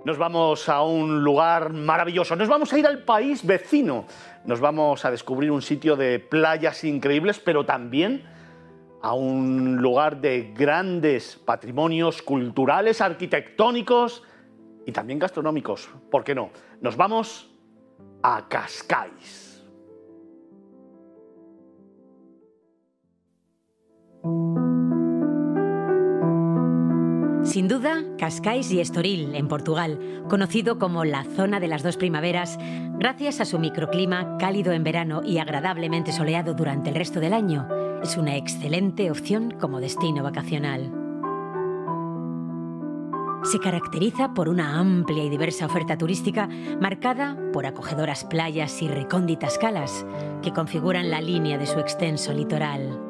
Nos vamos a un lugar maravilloso, nos vamos a ir al país vecino, nos vamos a descubrir un sitio de playas increíbles, pero también a un lugar de grandes patrimonios culturales, arquitectónicos y también gastronómicos. ¿Por qué no? Nos vamos a Cascais. Sin duda, Cascais y Estoril, en Portugal, conocido como la zona de las dos primaveras, gracias a su microclima cálido en verano y agradablemente soleado durante el resto del año, es una excelente opción como destino vacacional. Se caracteriza por una amplia y diversa oferta turística marcada por acogedoras playas y recónditas calas que configuran la línea de su extenso litoral.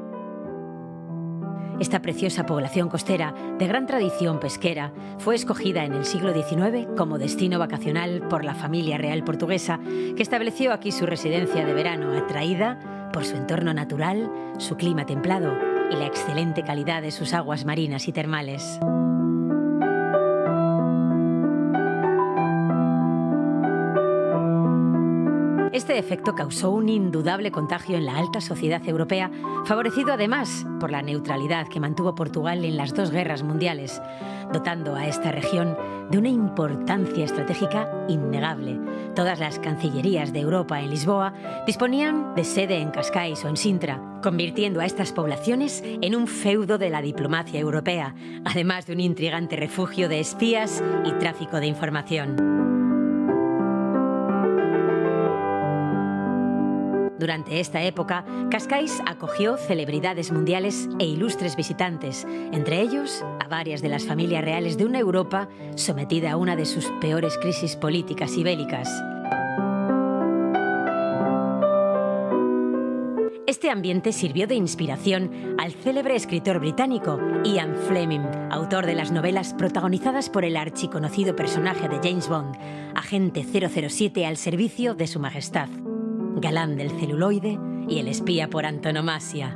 Esta preciosa población costera, de gran tradición pesquera, fue escogida en el siglo XIX como destino vacacional por la familia real portuguesa, que estableció aquí su residencia de verano, atraída por su entorno natural, su clima templado y la excelente calidad de sus aguas marinas y termales. Este efecto causó un indudable contagio en la alta sociedad europea, favorecido además por la neutralidad que mantuvo Portugal en las dos guerras mundiales, dotando a esta región de una importancia estratégica innegable. Todas las cancillerías de Europa en Lisboa disponían de sede en Cascais o en Sintra, convirtiendo a estas poblaciones en un feudo de la diplomacia europea, además de un intrigante refugio de espías y tráfico de información. Durante esta época, Cascais acogió celebridades mundiales e ilustres visitantes, entre ellos a varias de las familias reales de una Europa sometida a una de sus peores crisis políticas y bélicas. Este ambiente sirvió de inspiración al célebre escritor británico Ian Fleming, autor de las novelas protagonizadas por el archiconocido personaje de James Bond, agente 007 al servicio de su majestad, galán del celuloide y el espía por antonomasia.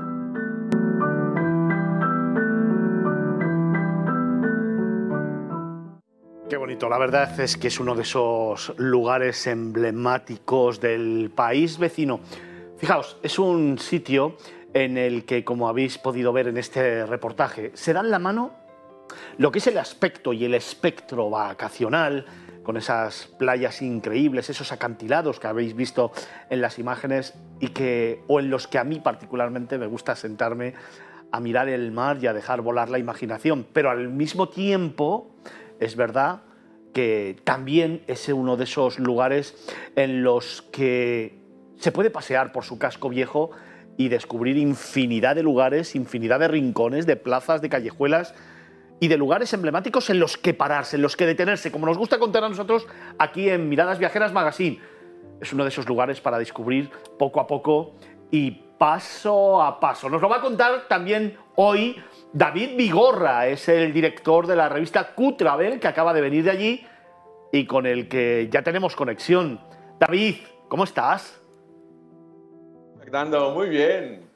Qué bonito, la verdad es que es uno de esos lugares emblemáticos del país vecino. Fijaos, es un sitio en el que, como habéis podido ver en este reportaje, se dan la mano lo que es el aspecto y el espectro vacacional, con esas playas increíbles, esos acantilados que habéis visto en las imágenes o en los que a mí particularmente me gusta sentarme a mirar el mar y a dejar volar la imaginación. Pero al mismo tiempo es verdad que también es uno de esos lugares en los que se puede pasear por su casco viejo y descubrir infinidad de lugares, infinidad de rincones, de plazas, de callejuelas y de lugares emblemáticos en los que pararse, en los que detenerse, como nos gusta contar a nosotros aquí en Miradas Viajeras Magazine. Es uno de esos lugares para descubrir poco a poco y paso a paso. Nos lo va a contar también hoy David Vigorra, es el director de la revista Q-Travel, que acaba de venir de allí y con el que ya tenemos conexión. David, ¿cómo estás? Fernando, muy bien.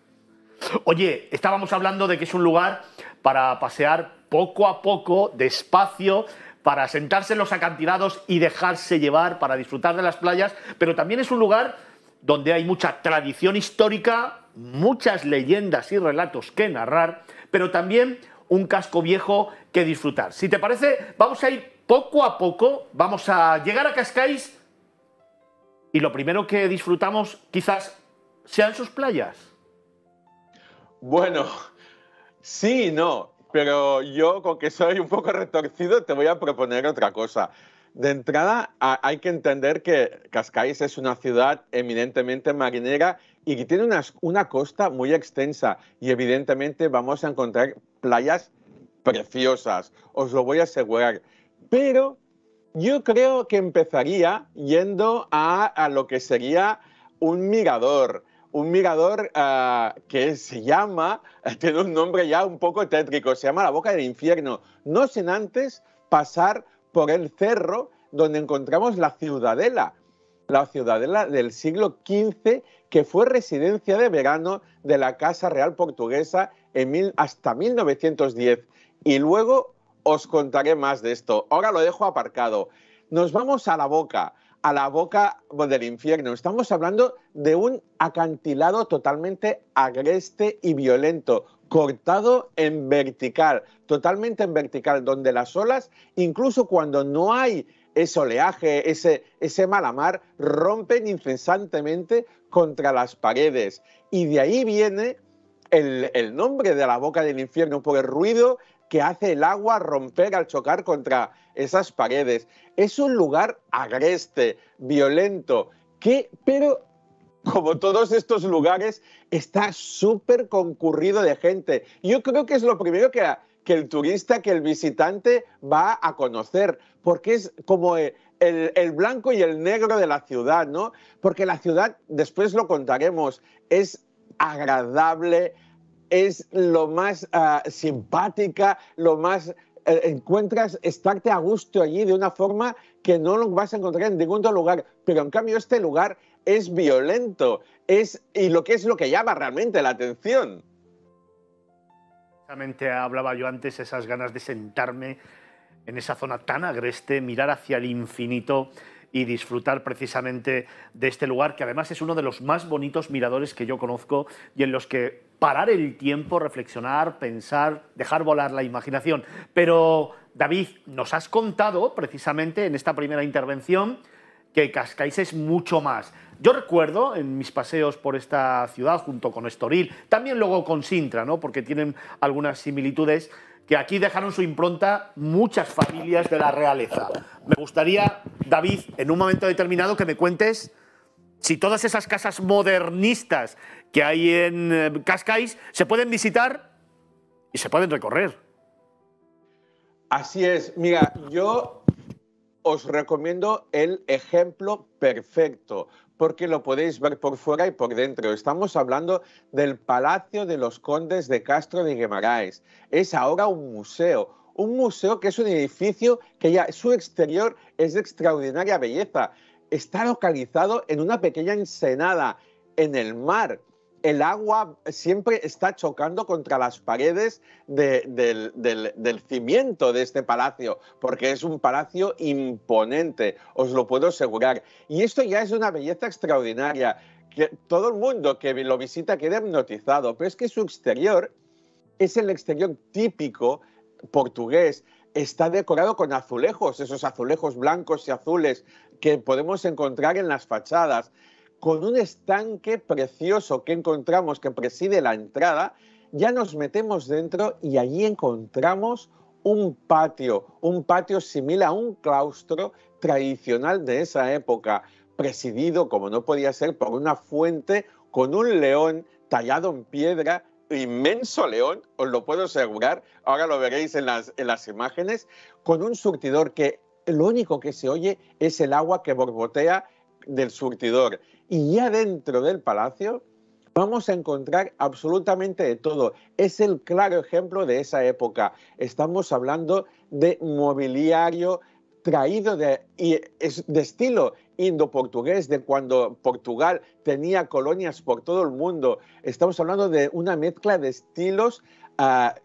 Oye, estábamos hablando de que es un lugar para pasear poco a poco, despacio, para sentarse en los acantilados y dejarse llevar, para disfrutar de las playas, pero también es un lugar donde hay mucha tradición histórica, muchas leyendas y relatos que narrar, pero también un casco viejo que disfrutar. Si te parece, vamos a ir poco a poco, vamos a llegar a Cascais y lo primero que disfrutamos quizás sean sus playas. Bueno, sí y no, pero yo, con que soy un poco retorcido, te voy a proponer otra cosa. De entrada, hay que entender que Cascais es una ciudad eminentemente marinera y que tiene una costa muy extensa y evidentemente vamos a encontrar playas preciosas, os lo voy a asegurar. Pero yo creo que empezaría yendo a lo que sería un mirador. Un mirador que se llama, tiene un nombre ya un poco tétrico, se llama la Boca del Infierno, no sin antes pasar por el cerro donde encontramos la ciudadela del siglo XV, que fue residencia de verano de la Casa Real Portuguesa hasta 1910. Y luego os contaré más de esto. Ahora lo dejo aparcado. Nos vamos a la boca del infierno. Estamos hablando de un acantilado totalmente agreste y violento, cortado en vertical, totalmente en vertical, donde las olas, incluso cuando no hay ese oleaje, ese mala mar, rompen incesantemente contra las paredes. Y de ahí viene el nombre de la boca del infierno, por el ruido que hace el agua romper al chocar contra esas paredes. Es un lugar agreste, violento, pero como todos estos lugares, está súper concurrido de gente. Yo creo que es lo primero que el turista, que el visitante va a conocer, porque es como el blanco y el negro de la ciudad, ¿no? Porque la ciudad, después lo contaremos, es agradable, es lo más simpática, lo más... encuentras estarte a gusto allí de una forma que no lo vas a encontrar en ningún otro lugar. Pero en cambio este lugar es violento, y lo que es lo que llama realmente la atención. Precisamente hablaba yo antes, esas ganas de sentarme en esa zona tan agreste, mirar hacia el infinito y disfrutar precisamente de este lugar, que además es uno de los más bonitos miradores que yo conozco y en los que parar el tiempo, reflexionar, pensar, dejar volar la imaginación. Pero, David, nos has contado precisamente en esta primera intervención que Cascais es mucho más. Yo recuerdo en mis paseos por esta ciudad, junto con Estoril, también luego con Sintra, ¿no? Porque tienen algunas similitudes, que aquí dejaron su impronta muchas familias de la realeza. Me gustaría, David, en un momento determinado que me cuentes si todas esas casas modernistas que hay en Cascais se pueden visitar y se pueden recorrer. Así es. Mira, yo os recomiendo el ejemplo perfecto, porque lo podéis ver por fuera y por dentro. Estamos hablando del Palacio de los Condes de Castro de Guimarães. Es ahora un museo que es un edificio que ya su exterior es de extraordinaria belleza. Está localizado en una pequeña ensenada en el mar. El agua siempre está chocando contra las paredes del cimiento de este palacio, porque es un palacio imponente, os lo puedo asegurar. Y esto ya es una belleza extraordinaria, que todo el mundo que lo visita queda hipnotizado, pero es que su exterior es el exterior típico portugués. Está decorado con azulejos, esos azulejos blancos y azules que podemos encontrar en las fachadas, con un estanque precioso que encontramos que preside la entrada. Ya nos metemos dentro y allí encontramos un patio similar a un claustro tradicional de esa época, presidido, como no podía ser, por una fuente con un león tallado en piedra, inmenso león, os lo puedo asegurar, ahora lo veréis en las imágenes, con un surtidor que lo único que se oye es el agua que borbotea del surtidor. Y ya dentro del palacio vamos a encontrar absolutamente de todo. Es el claro ejemplo de esa época. Estamos hablando de mobiliario traído de estilo indo-portugués, de cuando Portugal tenía colonias por todo el mundo. Estamos hablando de una mezcla de estilos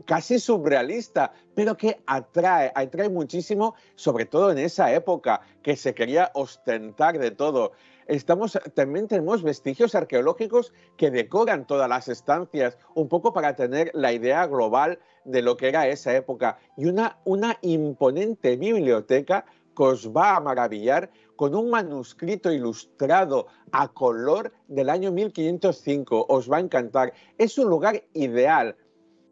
casi surrealista, pero que atrae muchísimo, sobre todo en esa época, que se quería ostentar de todo. También tenemos vestigios arqueológicos que decoran todas las estancias, un poco para tener la idea global de lo que era esa época. Y una imponente biblioteca que os va a maravillar, con un manuscrito ilustrado a color del año 1505. Os va a encantar. Es un lugar ideal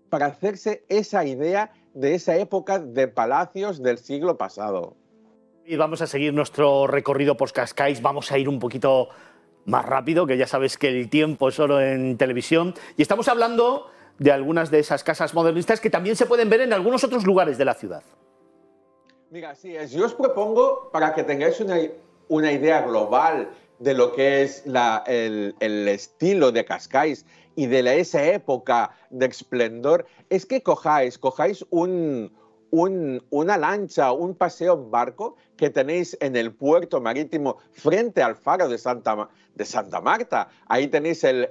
para hacerse esa idea de esa época de palacios del siglo pasado. Y vamos a seguir nuestro recorrido por Cascais, vamos a ir un poquito más rápido, que ya sabes que el tiempo es oro en televisión, y estamos hablando de algunas de esas casas modernistas que también se pueden ver en algunos otros lugares de la ciudad. Mira, así es. Yo os propongo, para que tengáis una idea global de lo que es el estilo de Cascais y de esa época de esplendor, es que cojáis una lancha, un paseo en barco que tenéis en el puerto marítimo frente al faro de Santa Marta. Ahí tenéis el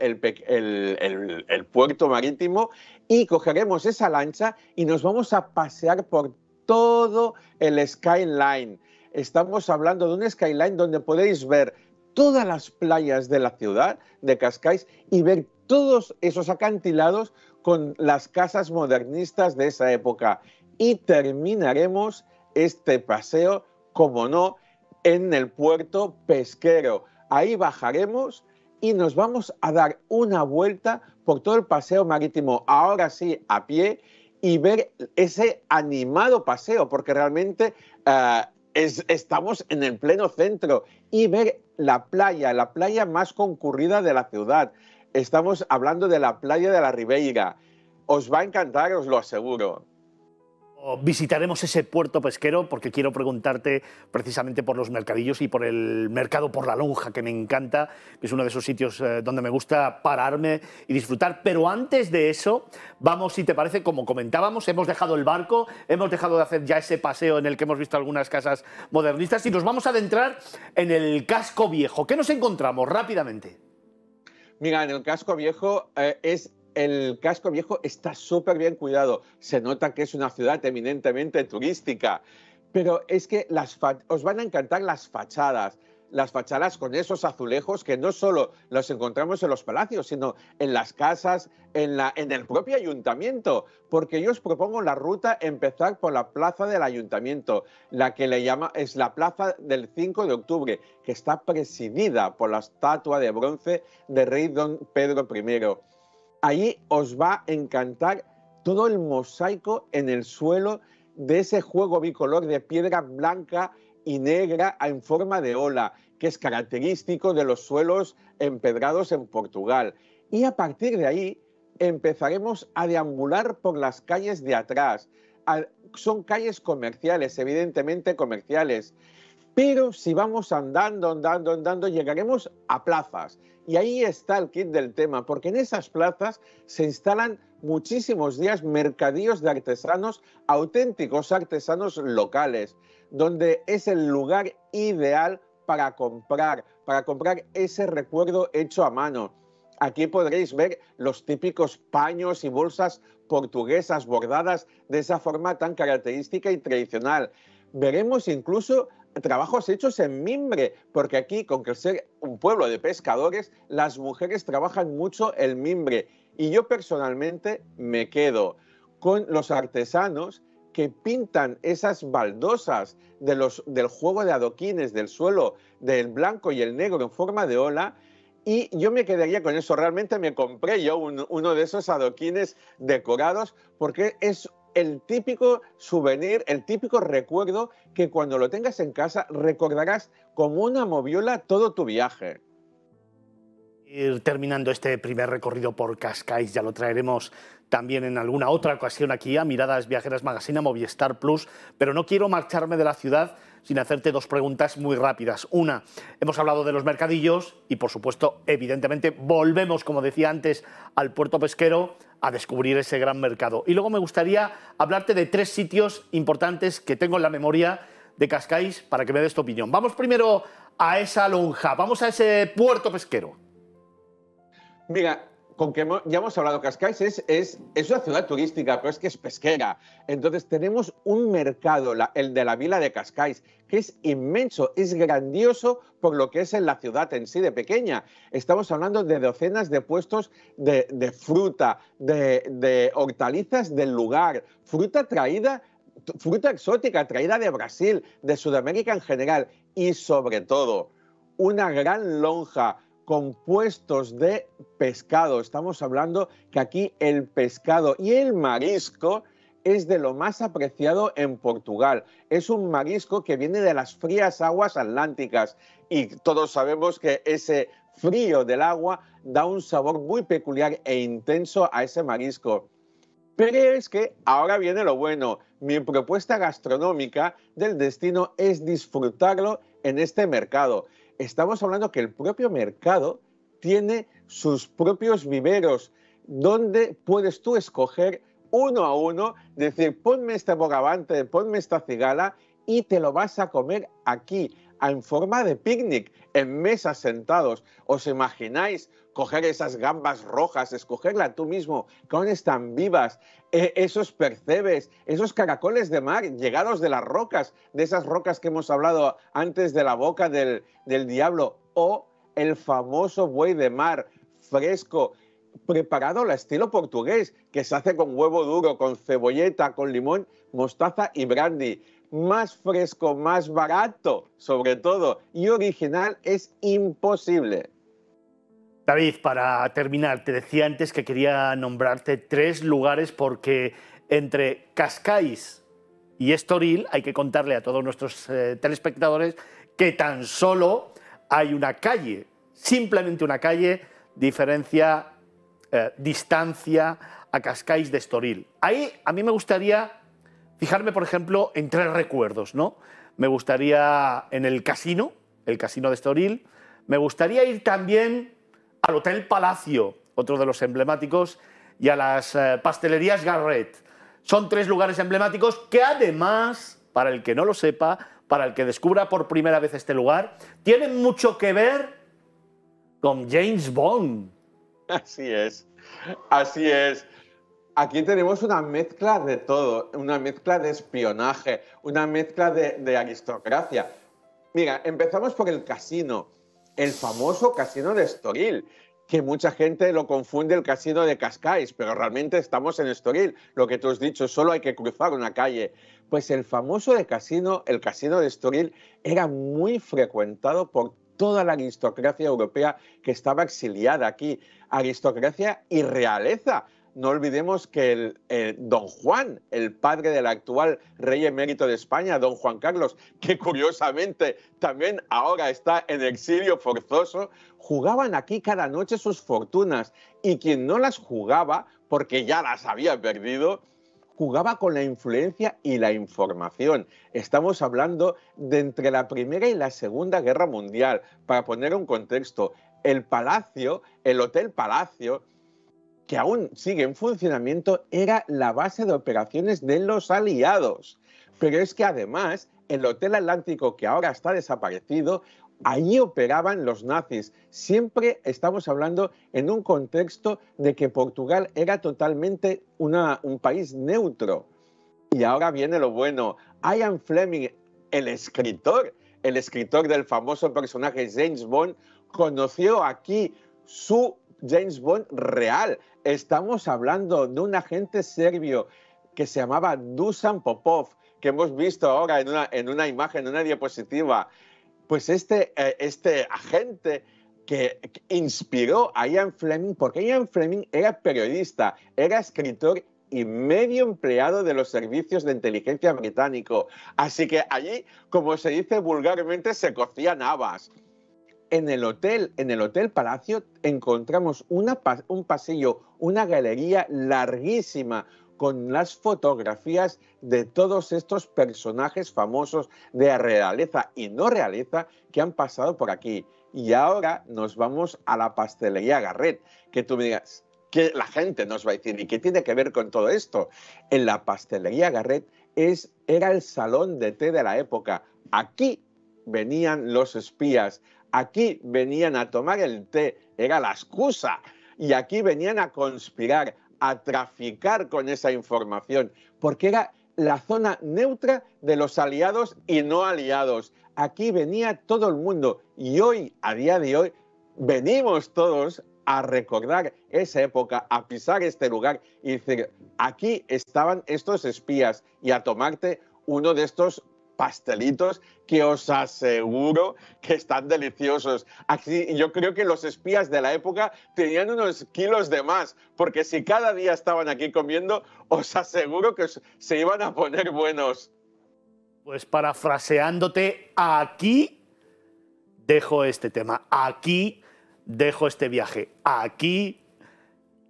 puerto marítimo, y cogeremos esa lancha y nos vamos a pasear por todo el skyline. estamos hablando de un skyline donde podéis ver todas las playas de la ciudad de Cascais y ver todos esos acantilados con las casas modernistas de esa época. Y terminaremos este paseo, como no, en el puerto pesquero. Ahí bajaremos y nos vamos a dar una vuelta por todo el paseo marítimo, ahora sí a pie, y ver ese animado paseo, porque realmente estamos en el pleno centro, y ver la playa más concurrida de la ciudad. Estamos hablando de la playa de la Ribeira. Os va a encantar, os lo aseguro. Visitaremos ese puerto pesquero porque quiero preguntarte precisamente por los mercadillos y por el mercado por la lonja, que me encanta, que es uno de esos sitios donde me gusta pararme y disfrutar. Pero antes de eso, vamos, si te parece, como comentábamos, hemos dejado el barco, hemos dejado de hacer ya ese paseo en el que hemos visto algunas casas modernistas y nos vamos a adentrar en el casco viejo. ¿Qué nos encontramos rápidamente? Mira, en el casco viejo el casco viejo está súper bien cuidado. Se nota que es una ciudad eminentemente turística. Pero es que os van a encantar las fachadas con esos azulejos que no solo los encontramos en los palacios, sino en las casas, en el propio ayuntamiento. Porque yo os propongo la ruta empezar por la plaza del ayuntamiento, la que es la plaza del 5 de octubre, que está presidida por la estatua de bronce de rey don Pedro I. Allí os va a encantar todo el mosaico en el suelo de ese juego bicolor de piedra blanca y negra en forma de ola, que es característico de los suelos empedrados en Portugal. Y a partir de ahí empezaremos a deambular por las calles de atrás. Son calles comerciales, evidentemente comerciales. Pero si vamos andando, llegaremos a plazas. Y ahí está el kit del tema, porque en esas plazas se instalan muchísimos días mercadillos de artesanos, auténticos artesanos locales, donde es el lugar ideal para comprar ese recuerdo hecho a mano. Aquí podréis ver los típicos paños y bolsas portuguesas bordadas de esa forma tan característica y tradicional. Veremos incluso trabajos hechos en mimbre, porque aquí, con que ser un pueblo de pescadores, las mujeres trabajan mucho el mimbre. Y yo personalmente me quedo con los artesanos que pintan esas baldosas del juego de adoquines del suelo, del blanco y el negro en forma de ola, y yo me quedaría con eso. Realmente me compré yo uno de esos adoquines decorados porque es el típico souvenir, el típico recuerdo que cuando lo tengas en casa recordarás como una moviola todo tu viaje. Ir terminando este primer recorrido por Cascais, ya lo traeremos también en alguna otra ocasión aquí a Miradas Viajeras Magazine, a Movistar Plus, pero no quiero marcharme de la ciudad sin hacerte dos preguntas muy rápidas. Una, hemos hablado de los mercadillos y, por supuesto, evidentemente, volvemos, como decía antes, al puerto pesquero a descubrir ese gran mercado. Y luego me gustaría hablarte de tres sitios importantes que tengo en la memoria de Cascais para que me des tu opinión. Vamos primero a esa lonja, vamos a ese puerto pesquero. Mira, con que ya hemos hablado, Cascais es una ciudad turística, pero es que es pesquera. Entonces tenemos un mercado, el de la vila de Cascais, que es inmenso, es grandioso por lo que es en la ciudad en sí de pequeña. Estamos hablando de docenas de puestos de fruta, de hortalizas del lugar, fruta exótica traída de Brasil, de Sudamérica en general, y sobre todo una gran lonja con puestos de pescado. Estamos hablando que aquí el pescado y el marisco es de lo más apreciado en Portugal. Es un marisco que viene de las frías aguas atlánticas y todos sabemos que ese frío del agua da un sabor muy peculiar e intenso a ese marisco. Pero es que ahora viene lo bueno. Mi propuesta gastronómica del destino es disfrutarlo en este mercado. Estamos hablando que el propio mercado tiene sus propios viveros, donde puedes tú escoger uno a uno, decir, ponme este bogavante, ponme esta cigala, y te lo vas a comer aquí, en forma de picnic, en mesas sentados. ¿Os imagináis coger esas gambas rojas, escogerla tú mismo, que aún están vivas, esos percebes, esos caracoles de mar llegados de las rocas, de esas rocas que hemos hablado antes de la boca del diablo, o el famoso buey de mar fresco, preparado al estilo portugués, que se hace con huevo duro, con cebolleta, con limón, mostaza y brandy. Más fresco, más barato, sobre todo, y original es imposible. David, para terminar, te decía antes que quería nombrarte 3 lugares porque entre Cascais y Estoril hay que contarle a todos nuestros telespectadores que tan solo hay una calle, simplemente una calle, distancia a Cascais de Estoril. Ahí a mí me gustaría fijarme, por ejemplo, en 3 recuerdos, ¿no? Me gustaría en el casino de Estoril, me gustaría ir también al Hotel Palacio, otro de los emblemáticos, y a las pastelerías Garret. Son 3 lugares emblemáticos que además, para el que no lo sepa, para el que descubra por primera vez este lugar, tienen mucho que ver con James Bond. Así es, así es. Aquí tenemos una mezcla de todo, una mezcla de espionaje, una mezcla de aristocracia. Mira, empezamos por el casino, el famoso casino de Estoril, que mucha gente lo confunde el casino de Cascais, pero realmente estamos en Estoril. Lo que tú has dicho, solo hay que cruzar una calle. Pues el famoso casino, el casino de Estoril, era muy frecuentado por toda la aristocracia europea que estaba exiliada aquí, aristocracia y realeza. No olvidemos que don Juan, el padre del actual rey emérito de España, don Juan Carlos, que curiosamente también ahora está en exilio forzoso, jugaban aquí cada noche sus fortunas y quien no las jugaba, porque ya las había perdido, jugaba con la influencia y la información. Estamos hablando de entre la Primera y la Segunda Guerra Mundial. Para poner un contexto, el Palacio, el Hotel Palacio, que aún sigue en funcionamiento, era la base de operaciones de los aliados. Pero es que además, el Hotel Atlántico, que ahora está desaparecido, allí operaban los nazis. Siempre estamos hablando en un contexto de que Portugal era totalmente un país neutro. Y ahora viene lo bueno. Ian Fleming, el escritor del famoso personaje James Bond, conoció aquí su James Bond real. Estamos hablando de un agente serbio que se llamaba Dusan Popov, que hemos visto ahora en una imagen, en una diapositiva. Pues este agente que inspiró a Ian Fleming, porque Ian Fleming era periodista, era escritor y medio empleado de los servicios de inteligencia británico. Así que allí, como se dice vulgarmente, se cocían habas. En el Hotel Palacio encontramos un pasillo, una galería larguísima con las fotografías de todos estos personajes famosos de realeza y no realeza que han pasado por aquí. Y ahora nos vamos a la pastelería Garret, que tú me digas, que la gente nos va a decir, ¿y qué tiene que ver con todo esto? En la pastelería Garret era el salón de té de la época. Aquí venían los espías, aquí venían a tomar el té, era la excusa, y aquí venían a conspirar, a traficar con esa información, porque era la zona neutra de los aliados y no aliados. Aquí venía todo el mundo y hoy, a día de hoy, venimos todos a recordar esa época, a pisar este lugar y decir, aquí estaban estos espías y a tomarte uno de estos pastelitos que os aseguro que están deliciosos. Aquí, yo creo que los espías de la época tenían unos kilos de más, porque si cada día estaban aquí comiendo, os aseguro que se iban a poner buenos. Pues parafraseándote, aquí dejo este tema, aquí dejo este viaje, aquí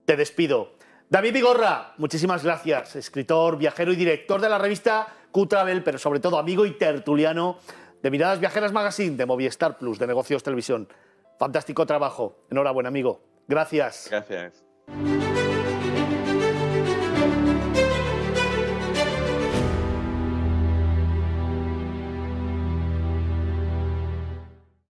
te despido. David Vigorra, muchísimas gracias, escritor, viajero y director de la revista Q-Travel, pero sobre todo amigo y tertuliano de Miradas Viajeras Magazine, de Movistar Plus, de Negocios Televisión. Fantástico trabajo. Enhorabuena, amigo. Gracias. Gracias.